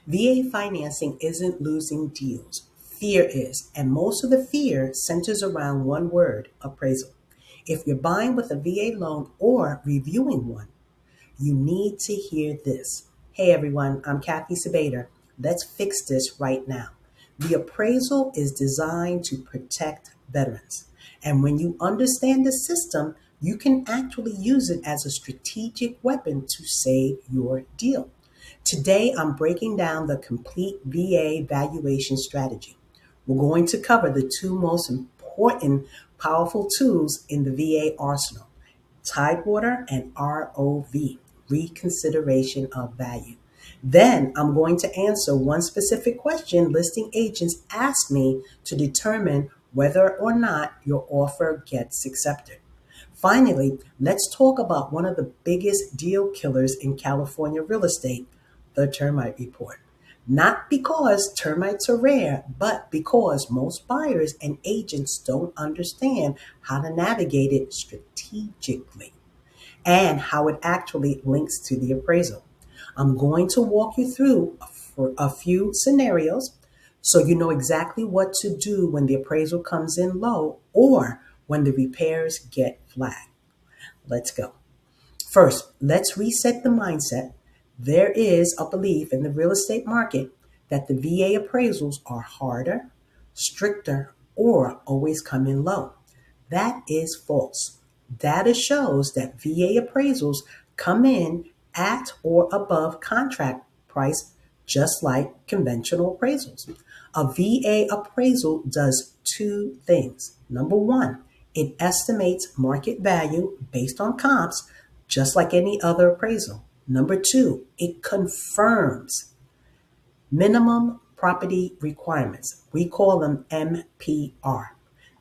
VA financing isn't losing deals. Fear is, and most of the fear centers around one word: appraisal. If you're buying with a VA loan or reviewing one, you need to hear this. Hey everyone, I'm Cathy Sabater. Let's fix this right now. The appraisal is designed to protect veterans. And when you understand the system, you can actually use it as a strategic weapon to save your deal. Today, I'm breaking down the complete VA valuation strategy. We're going to cover the two most important, powerful tools in the VA arsenal: Tidewater and ROV, Reconsideration of Value. Then I'm going to answer one specific question listing agents ask me to determine whether or not your offer gets accepted. Finally, let's talk about one of the biggest deal killers in California real estate, the termite report. Not because termites are rare, but because most buyers and agents don't understand how to navigate it strategically and how it actually links to the appraisal. I'm going to walk you through for a few scenarios so you know exactly what to do when the appraisal comes in low or when the repairs get flagged. Let's go. First, let's reset the mindset. There is a belief in the real estate market that the VA appraisals are harder, stricter, or always come in low. That is false. Data shows that VA appraisals come in at or above contract price, just like conventional appraisals. A VA appraisal does two things. Number one, it estimates market value based on comps, just like any other appraisal. Number two, it confirms minimum property requirements. We call them MPR.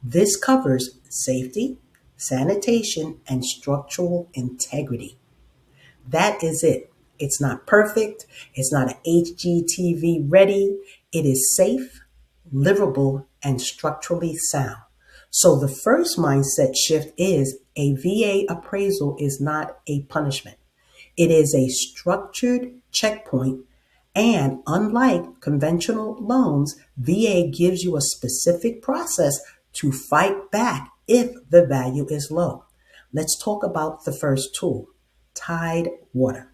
This covers safety, sanitation, and structural integrity. That is it. It's not perfect. It's not an HGTV ready. It is safe, livable, and structurally sound. So the first mindset shift is a VA appraisal is not a punishment. It is a structured checkpoint. And unlike conventional loans, VA gives you a specific process to fight back if the value is low. Let's talk about the first tool, Tidewater.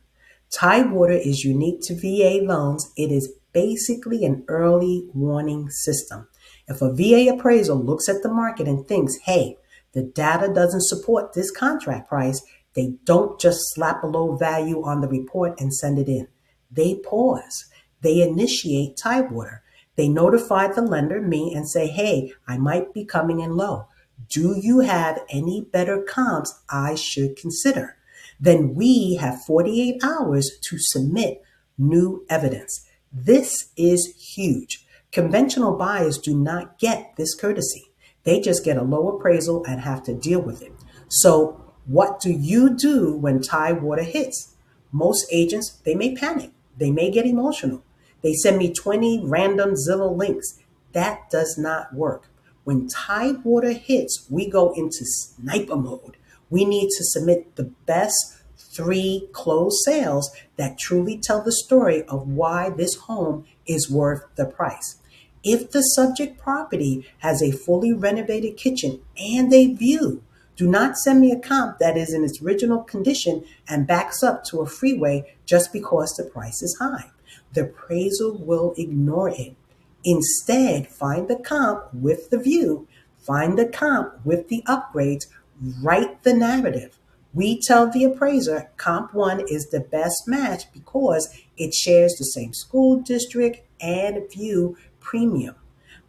Tidewater is unique to VA loans. It is basically an early warning system. If a VA appraisal looks at the market and thinks, hey, the data doesn't support this contract price, they don't just slap a low value on the report and send it in. They pause. They initiate Tidewater. They notify the lender, me, and say, hey, I might be coming in low. Do you have any better comps I should consider? Then we have 48 hours to submit new evidence. This is huge. Conventional buyers do not get this courtesy. They just get a low appraisal and have to deal with it. So what do you do when Tidewater hits? Most agents, they may panic. They may get emotional. They send me 20 random Zillow links. That does not work. When Tidewater hits, we go into sniper mode. We need to submit the best 3 closed sales that truly tell the story of why this home is worth the price. If the subject property has a fully renovated kitchen and a view, do not send me a comp that is in its original condition and backs up to a freeway just because the price is high. The appraisal will ignore it. Instead, find the comp with the view, find the comp with the upgrades, write the narrative. We tell the appraiser comp 1 is the best match because it shares the same school district and view premium.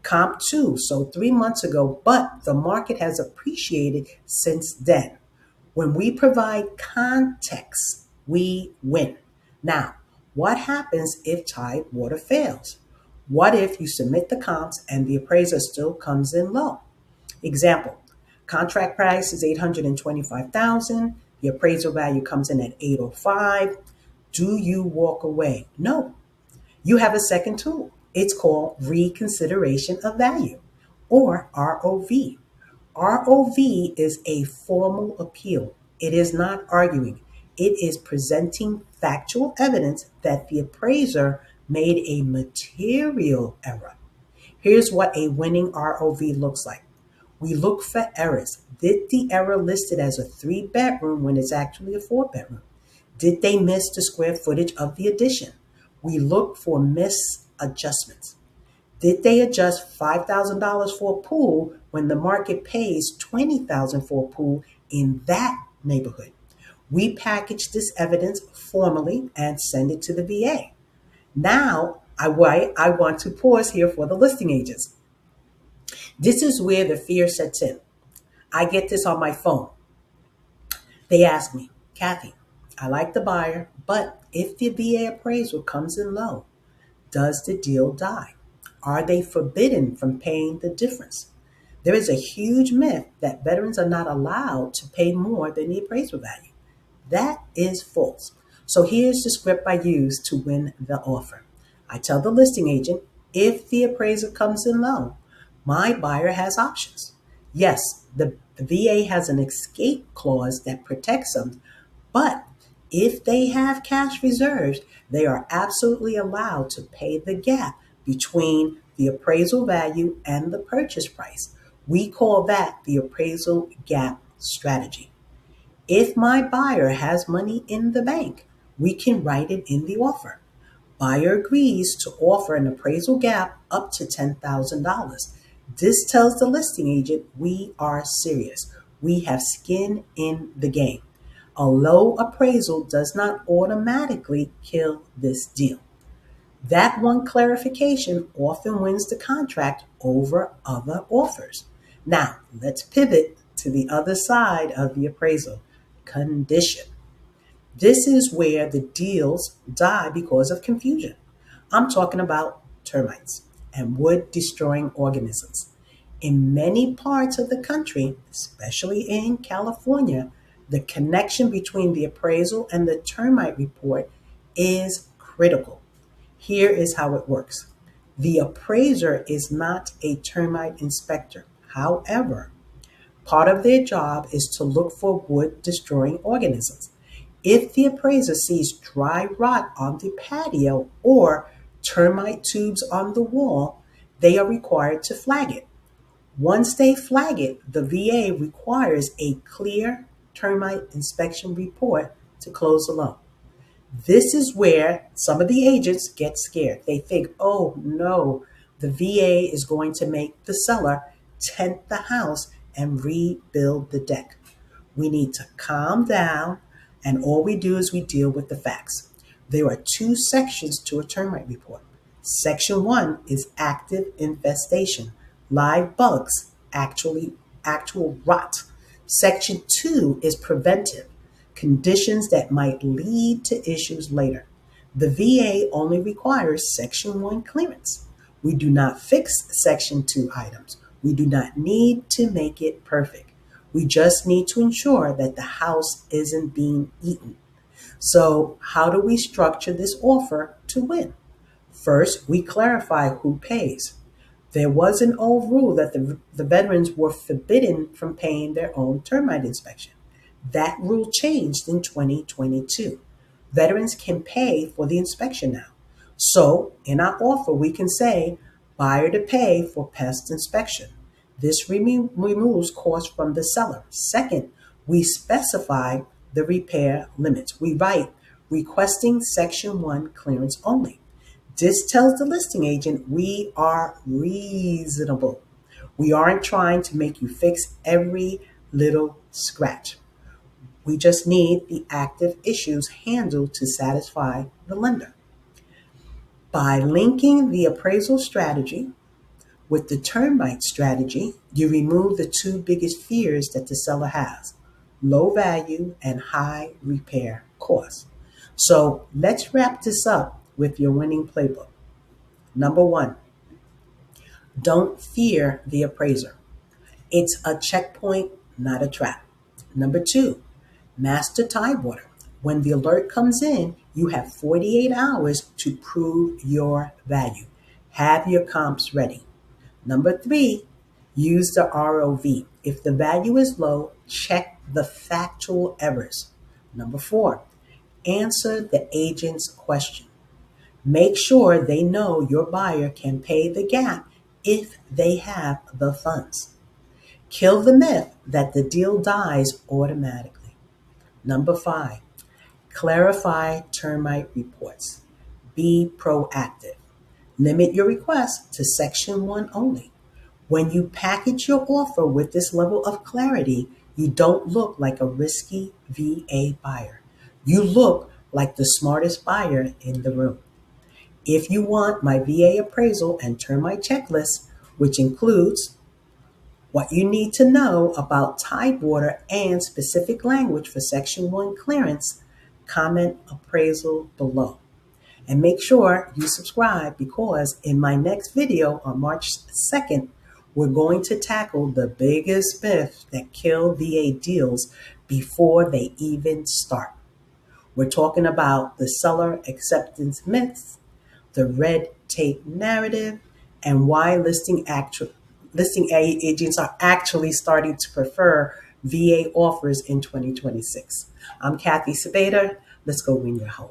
Comp 2 sold 3 months ago, but the market has appreciated since then. When we provide context, we win. Now, what happens if Tidewater fails? What if you submit the comps and the appraiser still comes in low? Example, contract price is $825,000. The appraisal value comes in at $805,000. Do you walk away? No. You have a second tool. It's called Reconsideration of Value, or ROV. ROV is a formal appeal. It is not arguing. It is presenting factual evidence that the appraiser made a material error. Here's what a winning ROV looks like. We look for errors. Did the error listed as a 3-bedroom when it's actually a 4-bedroom? Did they miss the square footage of the addition? We look for misadjustments. Did they adjust $5,000 for a pool when the market pays $20,000 for a pool in that neighborhood? We package this evidence formally and send it to the VA. Now, I want to pause here for the listing agents. This is where the fear sets in. I get this on my phone. They ask me, Cathy, I like the buyer, but if the VA appraisal comes in low, does the deal die? Are they forbidden from paying the difference? There is a huge myth that veterans are not allowed to pay more than the appraisal value. That is false. So here's the script I use to win the offer. I tell the listing agent, if the appraisal comes in low, my buyer has options. Yes, the VA has an escape clause that protects them, but if they have cash reserves, they are absolutely allowed to pay the gap between the appraisal value and the purchase price. We call that the appraisal gap strategy. If my buyer has money in the bank, we can write it in the offer. Buyer agrees to offer an appraisal gap up to $10,000. This tells the listing agent we are serious. We have skin in the game. A low appraisal does not automatically kill this deal. That one clarification often wins the contract over other offers. Now, let's pivot to the other side of the appraisal, condition. This is where the deals die because of confusion. I'm talking about termites and wood-destroying organisms. In many parts of the country, especially in California, the connection between the appraisal and the termite report is critical. Here is how it works. The appraiser is not a termite inspector. However, part of their job is to look for wood-destroying organisms. If the appraiser sees dry rot on the patio or termite tubes on the wall, they are required to flag it. Once they flag it, the VA requires a clear termite inspection report to close the loan. This is where some of the agents get scared. They think, oh no, the VA is going to make the seller tent the house and rebuild the deck. We need to calm down, and all we do is we deal with the facts. There are 2 sections to a termite report. Section 1 is active infestation, live bugs, actual rot. Section 2 is preventive, conditions that might lead to issues later. The VA only requires Section 1 clearance. We do not fix Section 2 items. We do not need to make it perfect. We just need to ensure that the house isn't being eaten. So how do we structure this offer to win? First, we clarify who pays. There was an old rule that the veterans were forbidden from paying their own termite inspection. That rule changed in 2022. Veterans can pay for the inspection now. So in our offer, we can say, buyer to pay for pest inspection. This removes costs from the seller. Second, we specify the repair limits. We write, requesting Section 1 clearance only. This tells the listing agent we are reasonable. We aren't trying to make you fix every little scratch. We just need the active issues handled to satisfy the lender. By linking the appraisal strategy with the termite strategy, you remove the 2 biggest fears that the seller has: low value and high repair costs. So let's wrap this up with your winning playbook. Number 1, don't fear the appraiser. It's a checkpoint, not a trap. Number 2, master Tidewater. When the alert comes in, you have 48 hours to prove your value. Have your comps ready. Number 3, use the ROV. If the value is low, check the factual errors. Number 4, answer the agent's question. Make sure they know your buyer can pay the gap if they have the funds. Kill the myth that the deal dies automatically. Number 5, clarify termite reports. Be proactive. Limit your request to Section 1 only. When you package your offer with this level of clarity, you don't look like a risky VA buyer. You look like the smartest buyer in the room. If you want my VA appraisal and termite checklist, which includes what you need to know about Tidewater and specific language for Section 1 clearance, comment appraisal below. And make sure you subscribe because in my next video on March 2nd, we're going to tackle the biggest myth that kill VA deals before they even start. We're talking about the seller acceptance myths, the red tape narrative, and why listing agents are actually starting to prefer VA offers in 2026. I'm Cathy Sabater. Let's go win your home.